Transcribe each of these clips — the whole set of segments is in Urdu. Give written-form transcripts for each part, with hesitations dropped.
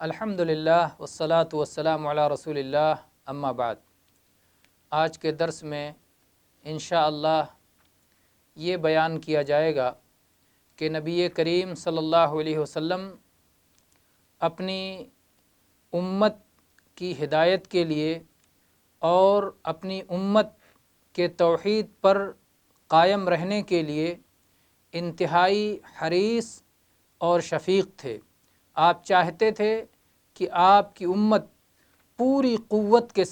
الحمدللہ والصلاة والسلام علی رسول اللہ اما بعد۔ آج کے درس میں انشاءاللہ یہ بیان کیا جائے گا کہ نبی کریم صلی اللہ علیہ وسلم اپنی امت کی ہدایت کے لیے اور اپنی امت کے توحید پر قائم رہنے کے لیے انتہائی حریص اور شفیق تھے۔ آپ چاہتے تھے کہ آپ کی امت پوری قوت کے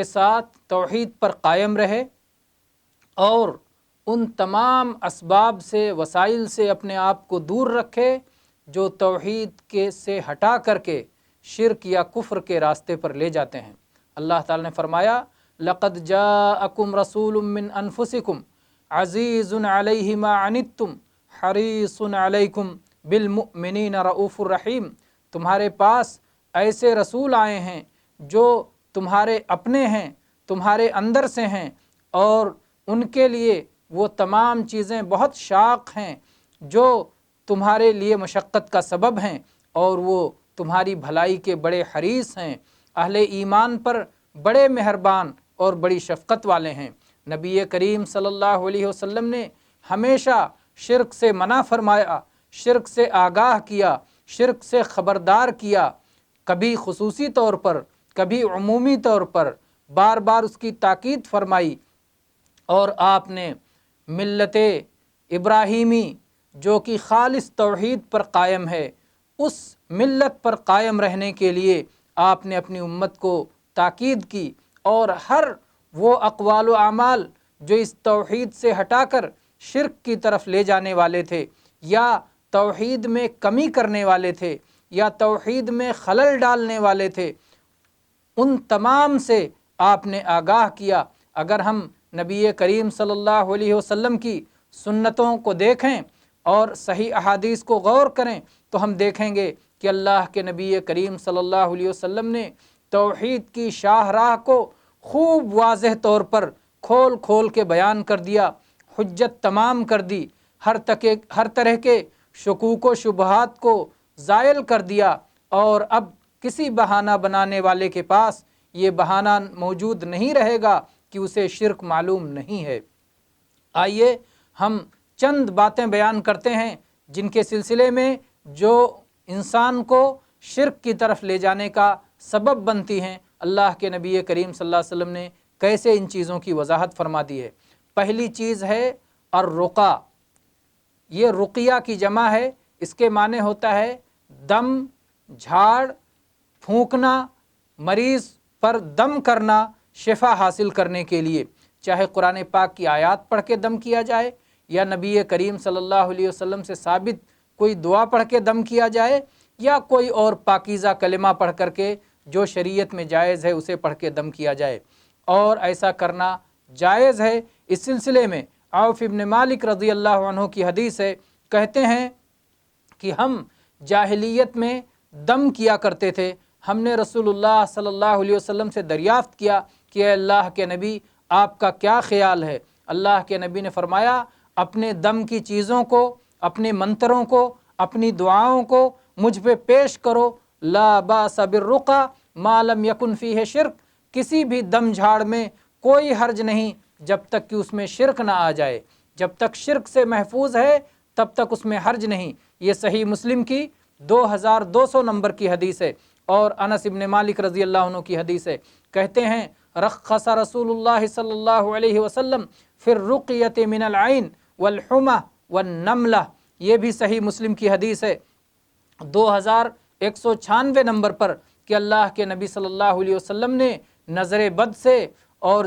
ساتھ توحید پر قائم رہے اور ان تمام اسباب سے، وسائل سے اپنے آپ کو دور رکھے جو توحید سے ہٹا کر کے شرک یا کفر کے راستے پر لے جاتے ہیں۔ اللہ تعالی نے فرمایا لَقَدْ جَاءَكُمْ رَسُولٌ مِّنْ أَنفُسِكُمْ عَزِيزٌ عَلَيْهِ مَا عَنِتُّمْ حَرِيصٌ عَلَيْكُمْ بِالْمُؤْمِنِينَ رَءُوفٌ رَحِيمٌ۔ تمہارے پاس ایسے رسول آئے ہیں جو تمہارے اپنے ہیں، تمہارے اندر سے ہیں، اور ان کے لیے وہ تمام چیزیں بہت شاق ہیں جو تمہارے لیے مشقت کا سبب ہیں، اور وہ تمہاری بھلائی کے بڑے حریص ہیں، اہل ایمان پر بڑے مہربان اور بڑی شفقت والے ہیں۔ نبی کریم صلی اللہ علیہ وسلم نے ہمیشہ شرک سے منع فرمایا، شرک سے آگاہ کیا، شرک سے خبردار کیا، کبھی خصوصی طور پر، کبھی عمومی طور پر، بار بار اس کی تاکید فرمائی، اور آپ نے ملت ابراہیمی جو کہ خالص توحید پر قائم ہے، اس ملت پر قائم رہنے کے لیے آپ نے اپنی امت کو تاکید کی، اور ہر وہ اقوال و اعمال جو اس توحید سے ہٹا کر شرک کی طرف لے جانے والے تھے، یا توحید میں کمی کرنے والے تھے، یا توحید میں خلل ڈالنے والے تھے، ان تمام سے آپ نے آگاہ کیا۔ اگر ہم نبی کریم صلی اللہ علیہ وسلم کی سنتوں کو دیکھیں اور صحیح احادیث کو غور کریں تو ہم دیکھیں گے کہ اللہ کے نبی کریم صلی اللہ علیہ وسلم نے توحید کی شاہراہ کو خوب واضح طور پر کھول کھول کے بیان کر دیا، حجت تمام کر دی، ہر طرح کے شکوک و شبہات کو زائل کر دیا، اور اب کسی بہانہ بنانے والے کے پاس یہ بہانہ موجود نہیں رہے گا کہ اسے شرک معلوم نہیں ہے۔ آئیے ہم چند باتیں بیان کرتے ہیں جن کے سلسلے میں جو انسان کو شرک کی طرف لے جانے کا سبب بنتی ہیں۔ اللہ کے نبی کریم صلی اللہ علیہ وسلم نے کیسے ان چیزوں کی وضاحت فرما دی ہے۔ پہلی چیز ہے الرقیہ۔ یہ رقیہ کی جمع ہے، اس کے معنی ہوتا ہے دم، جھاڑ پھونکنا، مریض پر دم کرنا شفا حاصل کرنے کے لیے، چاہے قرآن پاک کی آیات پڑھ کے دم کیا جائے، یا نبی کریم صلی اللہ علیہ وسلم سے ثابت کوئی دعا پڑھ کے دم کیا جائے، یا کوئی اور پاکیزہ کلمہ پڑھ کر کے جو شریعت میں جائز ہے اسے پڑھ کے دم کیا جائے، اور ایسا کرنا جائز ہے۔ اس سلسلے میں عوف ابن مالک رضی اللہ عنہ کی حدیث ہے، کہتے ہیں کہ ہم جاہلیت میں دم کیا کرتے تھے۔ ہم نے رسول اللہ صلی اللہ علیہ وسلم سے دریافت کیا کہ اے اللہ کے نبی آپ کا کیا خیال ہے؟ اللہ کے نبی نے فرمایا اپنے دم کی چیزوں کو، اپنے منتروں کو، اپنی دعاؤں کو مجھ پہ پیش کرو، لا باس بالرقیٰ ما لم یکن فیہ شرک۔ کسی بھی دم جھاڑ میں کوئی حرج نہیں جب تک کہ اس میں شرک نہ آ جائے، جب تک شرک سے محفوظ ہے تب تک اس میں حرج نہیں۔ یہ صحیح مسلم کی 2200 نمبر کی حدیث ہے، اور انس ابن مالک رضی اللہ عنہ کی حدیث ہے، کہتے ہیں رخص رسول اللہ صلی اللہ علیہ وسلم فی الرقیۃ من العین والحمى والنملہ۔ یہ بھی صحیح مسلم کی حدیث ہے 2196 نمبر پر کہ اللہ کے نبی صلی اللہ علیہ وسلم نے نظر بد سے اور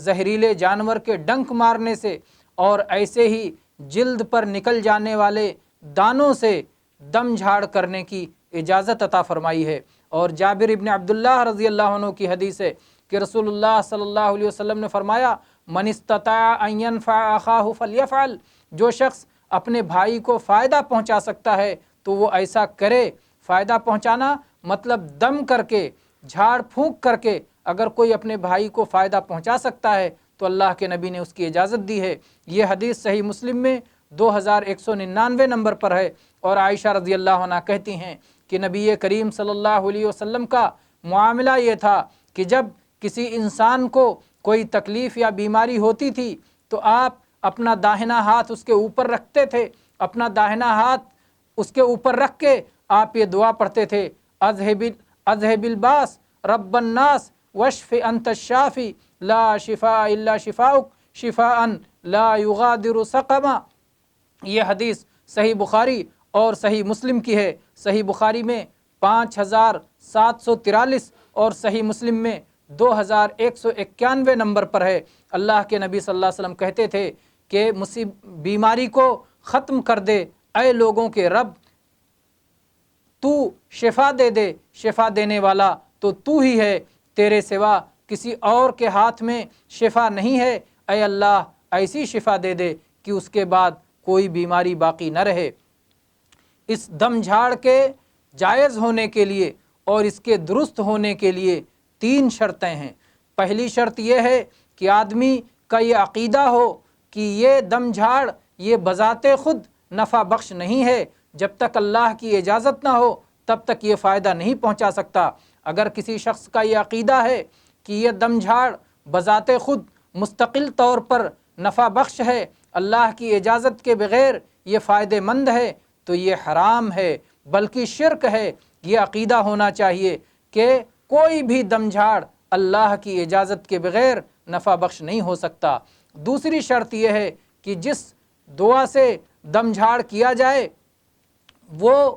زہریلے جانور کے ڈنک مارنے سے اور ایسے ہی جلد پر نکل جانے والے دانوں سے دم جھاڑ کرنے کی اجازت عطا فرمائی ہے۔ اور جابر ابن عبداللہ رضی اللہ عنہ کی حدیث ہے کہ رسول اللہ صلی اللہ علیہ وسلم نے فرمایا من استطاع ان ينفع اخاہ فلیفعل، جو شخص اپنے بھائی کو فائدہ پہنچا سکتا ہے تو وہ ایسا کرے۔ فائدہ پہنچانا مطلب دم کر کے، جھاڑ پھونک کر کے اگر کوئی اپنے بھائی کو فائدہ پہنچا سکتا ہے تو اللہ کے نبی نے اس کی اجازت دی ہے۔ یہ حدیث صحیح مسلم میں 2199 نمبر پر ہے، اور عائشہ رضی اللہ عنہ کہتی ہیں کہ نبی کریم صلی اللہ علیہ وسلم کا معاملہ یہ تھا کہ جب کسی انسان کو کوئی تکلیف یا بیماری ہوتی تھی تو آپ اپنا داہنا ہاتھ اس کے اوپر رکھتے تھے، اپنا داہنا ہاتھ اس کے اوپر رکھ کے آپ یہ دعا پڑھتے تھے، اذہب الباس رب الناس واشف انت الشافی لا شفاء الا شفاؤک شفاء لا یغادر سقما۔ یہ حدیث صحیح بخاری اور صحیح مسلم کی ہے۔ صحیح بخاری میں 5743 اور صحیح مسلم میں 2191 نمبر پر ہے۔ اللہ کے نبی صلی اللہ علیہ وسلم کہتے تھے کہ بیماری کو ختم کر دے اے لوگوں کے رب، تو شفا دے دے، شفا دینے والا تو ہی ہے، تیرے سوا کسی اور کے ہاتھ میں شفا نہیں ہے، اے اللہ ایسی شفا دے دے کہ اس کے بعد کوئی بیماری باقی نہ رہے۔ اس دم جھاڑ کے جائز ہونے کے لیے اور اس کے درست ہونے کے لیے 3 شرطیں ہیں۔ پہلی شرط یہ ہے کہ آدمی کا یہ عقیدہ ہو کہ یہ دم جھاڑ یہ بذات خود نفع بخش نہیں ہے، جب تک اللہ کی اجازت نہ ہو تب تک یہ فائدہ نہیں پہنچا سکتا۔ اگر کسی شخص کا یہ عقیدہ ہے کہ یہ دم جھاڑ بذات خود مستقل طور پر نفع بخش ہے، اللہ کی اجازت کے بغیر یہ فائدہ مند ہے، تو یہ حرام ہے، بلکہ شرک ہے۔ یہ عقیدہ ہونا چاہیے کہ کوئی بھی دم جھاڑ اللہ کی اجازت کے بغیر نفع بخش نہیں ہو سکتا۔ دوسری شرط یہ ہے کہ جس دعا سے دم جھاڑ کیا جائے وہ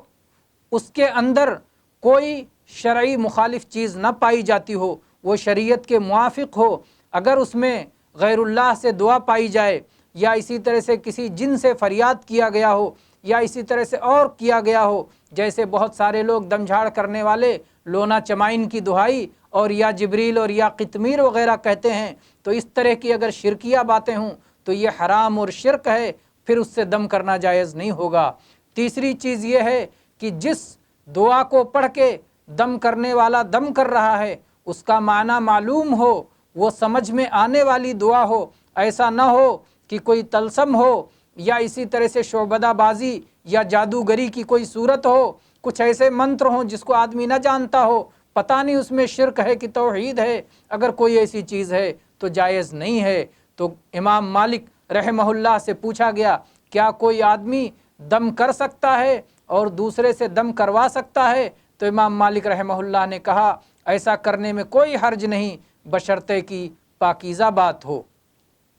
اس کے اندر کوئی شرعی مخالف چیز نہ پائی جاتی ہو، وہ شریعت کے موافق ہو۔ اگر اس میں غیر اللہ سے دعا پائی جائے یا اسی طرح سے کسی جن سے فریاد کیا گیا ہو یا اسی طرح سے اور کیا گیا ہو، جیسے بہت سارے لوگ دم جھاڑ کرنے والے لونا چمائن کی دہائی اور یا جبریل اور یا قطمیر وغیرہ کہتے ہیں، تو اس طرح کی اگر شرکیہ باتیں ہوں تو یہ حرام اور شرک ہے، پھر اس سے دم کرنا جائز نہیں ہوگا۔ تیسری چیز یہ ہے کہ جس دعا کو پڑھ کے دم کرنے والا دم کر رہا ہے اس کا معنی معلوم ہو، وہ سمجھ میں آنے والی دعا ہو، ایسا نہ ہو کہ کوئی طلسم ہو یا اسی طرح سے شعبدہ بازی یا جادوگری کی کوئی صورت ہو، کچھ ایسے منتر ہوں جس کو آدمی نہ جانتا ہو، پتہ نہیں اس میں شرک ہے کہ توحید ہے۔ اگر کوئی ایسی چیز ہے تو جائز نہیں ہے۔ تو امام مالک رحمہ اللہ سے پوچھا گیا کیا کوئی آدمی دم کر سکتا ہے اور دوسرے سے دم کروا سکتا ہے؟ تو امام مالک رحمہ اللہ نے کہا ایسا کرنے میں کوئی حرج نہیں، بشرطے کی پاکیزہ بات ہو،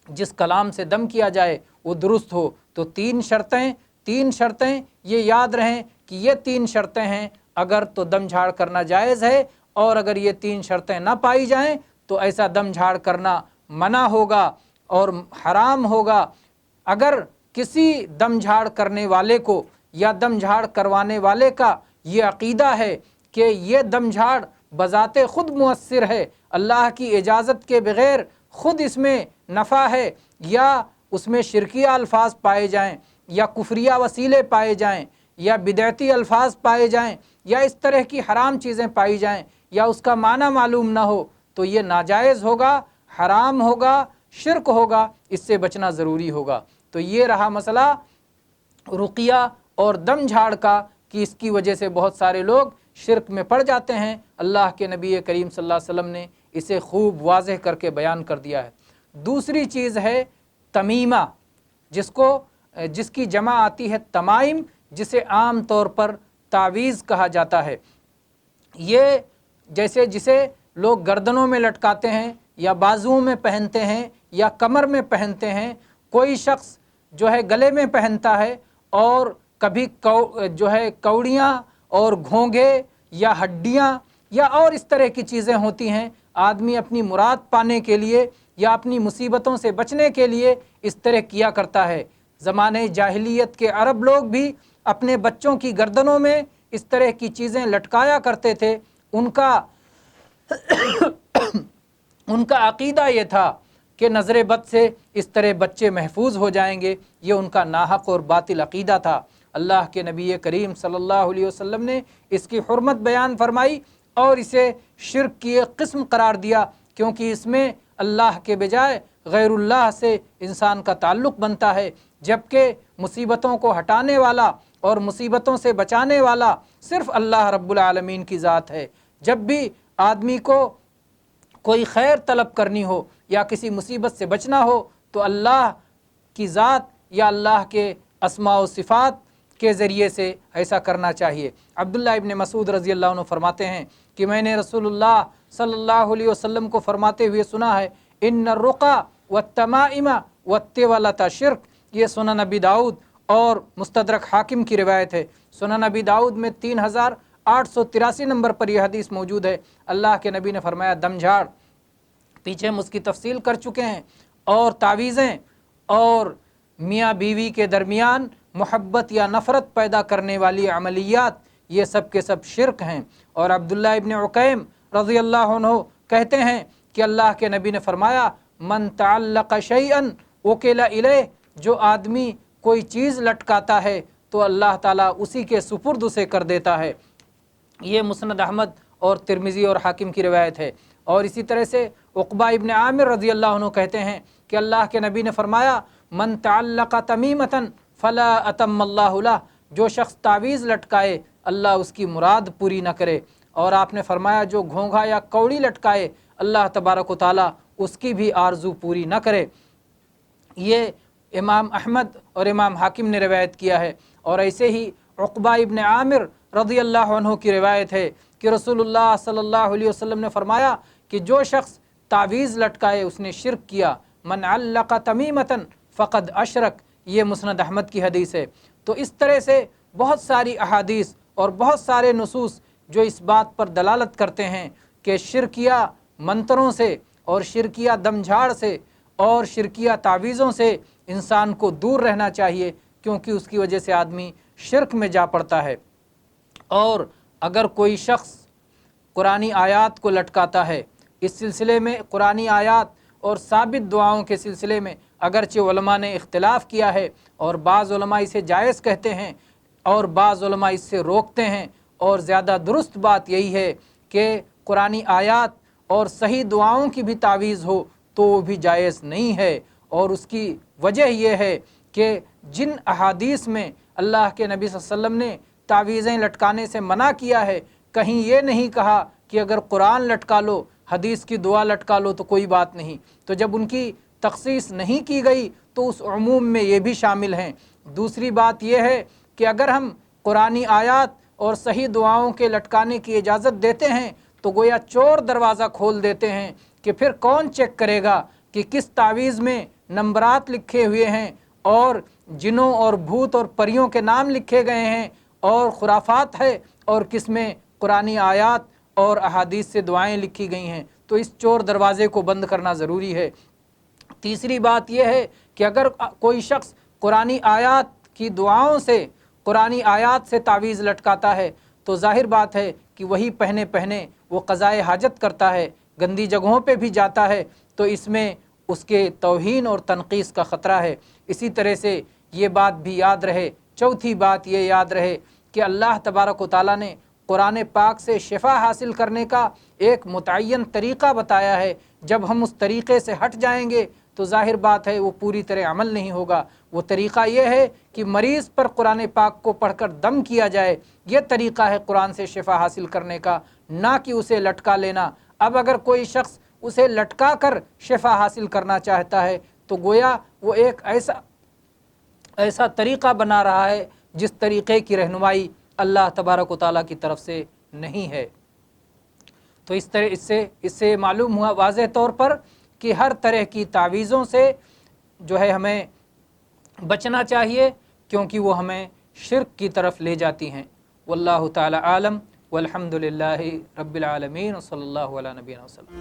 جس کلام سے دم کیا جائے وہ درست ہو۔ تو 3 شرطیں یہ یاد رہیں کہ یہ 3 شرطیں ہیں، اگر تو دم جھاڑ کرنا جائز ہے، اور اگر یہ 3 شرطیں نہ پائی جائیں تو ایسا دم جھاڑ کرنا منع ہوگا اور حرام ہوگا۔ اگر کسی دم جھاڑ کرنے والے کو یا دم جھاڑ کروانے والے کا یہ عقیدہ ہے کہ یہ دم جھاڑ بذات خود مؤثر ہے، اللہ کی اجازت کے بغیر خود اس میں نفع ہے، یا اس میں شرکیہ الفاظ پائے جائیں یا کفریہ وسیلے پائے جائیں یا بدعتی الفاظ پائے جائیں یا اس طرح کی حرام چیزیں پائی جائیں یا اس کا معنی معلوم نہ ہو، تو یہ ناجائز ہوگا، حرام ہوگا، شرک ہوگا، اس سے بچنا ضروری ہوگا۔ تو یہ رہا مسئلہ رقیہ اور دم جھاڑ کا، کہ اس کی وجہ سے بہت سارے لوگ شرک میں پڑ جاتے ہیں۔ اللہ کے نبی کریم صلی اللہ علیہ وسلم نے اسے خوب واضح کر کے بیان کر دیا ہے۔ دوسری چیز ہے تمیمہ، جس کی جمع آتی ہے تمائم، جسے عام طور پر تعویذ کہا جاتا ہے۔ یہ جسے لوگ گردنوں میں لٹکاتے ہیں یا بازوؤں میں پہنتے ہیں یا کمر میں پہنتے ہیں، کوئی شخص جو ہے گلے میں پہنتا ہے، اور کبھی کوڑیاں اور گھونگے یا ہڈیاں یا اور اس طرح کی چیزیں ہوتی ہیں۔ آدمی اپنی مراد پانے کے لیے یا اپنی مصیبتوں سے بچنے کے لیے اس طرح کیا کرتا ہے۔ زمانے جاہلیت کے عرب لوگ بھی اپنے بچوں کی گردنوں میں اس طرح کی چیزیں لٹکایا کرتے تھے۔ ان کا عقیدہ یہ تھا کہ نظر بد سے اس طرح بچے محفوظ ہو جائیں گے۔ یہ ان کا ناحق اور باطل عقیدہ تھا۔ اللہ کے نبی کریم صلی اللہ علیہ وسلم نے اس کی حرمت بیان فرمائی اور اسے شرک کی ایک قسم قرار دیا، کیونکہ اس میں اللہ کے بجائے غیر اللہ سے انسان کا تعلق بنتا ہے، جبکہ مصیبتوں کو ہٹانے والا اور مصیبتوں سے بچانے والا صرف اللہ رب العالمین کی ذات ہے۔ جب بھی آدمی کو کوئی خیر طلب کرنی ہو یا کسی مصیبت سے بچنا ہو تو اللہ کی ذات یا اللہ کے اسماء و صفات کے ذریعے سے ایسا کرنا چاہیے۔ عبداللہ ابن مسعود رضی اللہ عنہ فرماتے ہیں کہ میں نے رسول اللہ صلی اللہ علیہ وسلم کو فرماتے ہوئے سنا ہے، ان الرقى والتمائم والتولة شرک۔ یہ سنن نبی داؤد اور مستدرک حاکم کی روایت ہے۔ سنن نبی داؤد میں 3883 نمبر پر یہ حدیث موجود ہے۔ اللہ کے نبی نے فرمایا دم جھاڑ، پیچھے ہم اس کی تفصیل کر چکے ہیں، اور تعویذیں اور میاں بیوی کے درمیان محبت یا نفرت پیدا کرنے والی عملیات، یہ سب کے سب شرک ہیں۔ اور عبداللہ ابن عقیم رضی اللہ عنہ کہتے ہیں کہ اللہ کے نبی نے فرمایا من تعلق شیئا وکل الیہ، جو آدمی کوئی چیز لٹکاتا ہے تو اللہ تعالیٰ اسی کے سپرد اسے کر دیتا ہے۔ یہ مسند احمد اور ترمذی اور حاکم کی روایت ہے۔ اور اسی طرح سے عقبہ ابن عامر رضی اللہ عنہ کہتے ہیں کہ اللہ کے نبی نے فرمایا من تعلق تمیمتا فلا اتم اللہ لہ، جو شخص تعویذ لٹکائے اللہ اس کی مراد پوری نہ کرے۔ اور آپ نے فرمایا جو گھونگھا یا کوڑی لٹکائے اللہ تبارک و تعالیٰ اس کی بھی آرزو پوری نہ کرے۔ یہ امام احمد اور امام حاکم نے روایت کیا ہے۔ اور ایسے ہی عقبہ ابن عامر رضی اللہ عنہ کی روایت ہے کہ رسول اللہ صلی اللہ علیہ وسلم نے فرمایا کہ جو شخص تعویذ لٹکائے اس نے شرک کیا، من علق تمیمتا فقد اشرک، یہ مسند احمد کی حدیث ہے۔ تو اس طرح سے بہت ساری احادیث اور بہت سارے نصوص جو اس بات پر دلالت کرتے ہیں کہ شرکیہ منتروں سے اور شرکیہ دم جھاڑ سے اور شرکیہ تعویذوں سے انسان کو دور رہنا چاہیے، کیونکہ اس کی وجہ سے آدمی شرک میں جا پڑتا ہے۔ اور اگر کوئی شخص قرآنی آیات کو لٹکاتا ہے، اس سلسلے میں قرآنی آیات اور ثابت دعاؤں کے سلسلے میں اگرچہ علماء نے اختلاف کیا ہے، اور بعض علماء اسے جائز کہتے ہیں اور بعض علماء اس سے روکتے ہیں، اور زیادہ درست بات یہی ہے کہ قرآنی آیات اور صحیح دعاؤں کی بھی تعویذ ہو تو وہ بھی جائز نہیں ہے۔ اور اس کی وجہ یہ ہے کہ جن احادیث میں اللہ کے نبی صلی اللہ علیہ وسلم نے تعویذیں لٹکانے سے منع کیا ہے، کہیں یہ نہیں کہا کہ اگر قرآن لٹکا لو، حدیث کی دعا لٹکا لو تو کوئی بات نہیں۔ تو جب ان کی تخصیص نہیں کی گئی تو اس عموم میں یہ بھی شامل ہیں۔ دوسری بات یہ ہے کہ اگر ہم قرآنی آیات اور صحیح دعاؤں کے لٹکانے کی اجازت دیتے ہیں تو گویا چور دروازہ کھول دیتے ہیں کہ پھر کون چیک کرے گا کہ کس تعویذ میں نمبرات لکھے ہوئے ہیں اور جنوں اور بھوت اور پریوں کے نام لکھے گئے ہیں اور خرافات ہے، اور کس میں قرآنی آیات اور احادیث سے دعائیں لکھی گئی ہیں۔ تو اس چور دروازے کو بند کرنا ضروری ہے۔ تیسری بات یہ ہے کہ اگر کوئی شخص قرآنی آیات کی دعاؤں سے، قرآنی آیات سے تعویذ لٹکاتا ہے تو ظاہر بات ہے کہ وہی پہنے وہ قضائے حاجت کرتا ہے، گندی جگہوں پہ بھی جاتا ہے، تو اس میں اس کے توہین اور تنقیص کا خطرہ ہے۔ اسی طرح سے یہ بات بھی یاد رہے، چوتھی بات یہ یاد رہے کہ اللہ تبارک و تعالیٰ نے قرآن پاک سے شفا حاصل کرنے کا ایک متعین طریقہ بتایا ہے۔ جب ہم اس طریقے سے ہٹ جائیں گے تو ظاہر بات ہے وہ پوری طرح عمل نہیں ہوگا۔ وہ طریقہ یہ ہے کہ مریض پر قرآن پاک کو پڑھ کر دم کیا جائے، یہ طریقہ ہے قرآن سے شفا حاصل کرنے کا، نہ کہ اسے لٹکا لینا۔ اب اگر کوئی شخص اسے لٹکا کر شفا حاصل کرنا چاہتا ہے تو گویا وہ ایک ایسا طریقہ بنا رہا ہے جس طریقے کی رہنمائی اللہ تبارک و تعالیٰ کی طرف سے نہیں ہے۔ تو اس سے معلوم ہوا واضح طور پر کہ ہر طرح کی تعویذوں سے جو ہے ہمیں بچنا چاہیے، کیونکہ وہ ہمیں شرک کی طرف لے جاتی ہیں۔ واللہ تعالی عالم، والحمد للہ رب العالمین، وصلی اللہ علی نبینا وسلم۔